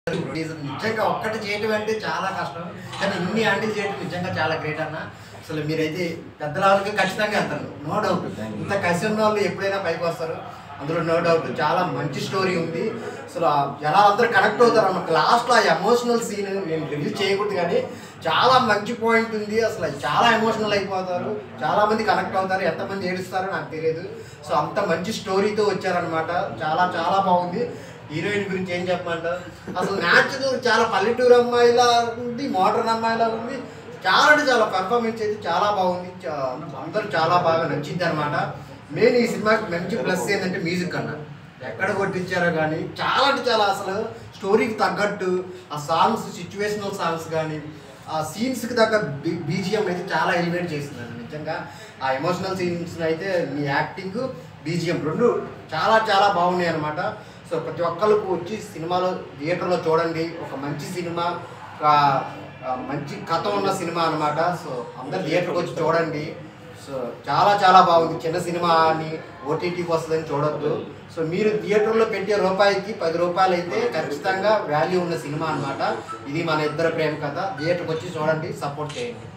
నిజంగా ఒక్కటి చేయడం అంటే చాలా కష్టం, కానీ ఇన్ని హ్యాండిల్ చేయడం నిజంగా చాలా గ్రేట్ అన్న. అసలు మీరైతే పెద్దలకి ఖచ్చితంగా వెళ్తారు, నో డౌట్. ఇంత కసి ఉన్న వాళ్ళు ఎప్పుడైనా పైకి వస్తారు, అందులో నో డౌట్. చాలా మంచి స్టోరీ ఉంది. అసలు ఎలా అందరూ కనెక్ట్ అవుతారు అన్నమాట. లాస్ట్లో ఆ ఎమోషనల్ సీన్ నేను రిలీజ్ చేయకూడదు, కానీ చాలా మంచి పాయింట్ ఉంది. అసలు చాలా ఎమోషనల్ అయిపోతారు, చాలా మంది కనెక్ట్ అవుతారు, ఎంతమంది ఏడుస్తారో నాకు తెలియదు. సో అంత మంచి స్టోరీతో వచ్చారనమాట. చాలా చాలా బాగుంది. హీరోయిన్ గురించి ఏం చెప్పమంటారు, అసలు న్యాచురల్ చాలా పల్లెటూరు అమ్మాయిలా ఉంది, మోడర్న్ అమ్మాయిలా ఉంది. చాలా అంటే చాలా పర్ఫార్మెన్స్ అయితే చాలా బాగుంది. అందరూ చాలా బాగా నచ్చింది అనమాట. మెయిన్ ఈ సినిమాకి మంచి ప్లస్ ఏంటంటే మ్యూజిక్ అన్న ఎక్కడ కొట్టించారో కానీ చాలా అంటే చాలా అసలు స్టోరీకి తగ్గట్టు ఆ సాంగ్స్, సిచ్యువేషనల్ సాంగ్స్ కానీ ఆ సీన్స్కి తగ్గ బీజిఎం అయితే చాలా ఎలివేట్ చేసిందండి. నిజంగా ఆ ఎమోషనల్ సీన్స్ అయితే మీ యాక్టింగ్, బీజిఎం రెండు చాలా చాలా బాగున్నాయి అనమాట. సో ప్రతి ఒక్కరికి వచ్చి సినిమాలో థియేటర్లో చూడండి. ఒక మంచి సినిమా, ఒక మంచి కథ ఉన్న సినిమా అనమాట. సో అందరు థియేటర్కి వచ్చి చూడండి. సో చాలా చాలా బాగుంది. చిన్న సినిమా అని ఓటీటీకి వస్తుందని చూడొద్దు. సో మీరు థియేటర్లో పెట్టే రూపాయికి 10 రూపాయలు అయితే ఖచ్చితంగా వాల్యూ ఉన్న సినిమా అనమాట. ఇది మన ఇద్దరు ప్రేమ కథ. థియేటర్కి వచ్చి చూడండి, సపోర్ట్ చేయండి.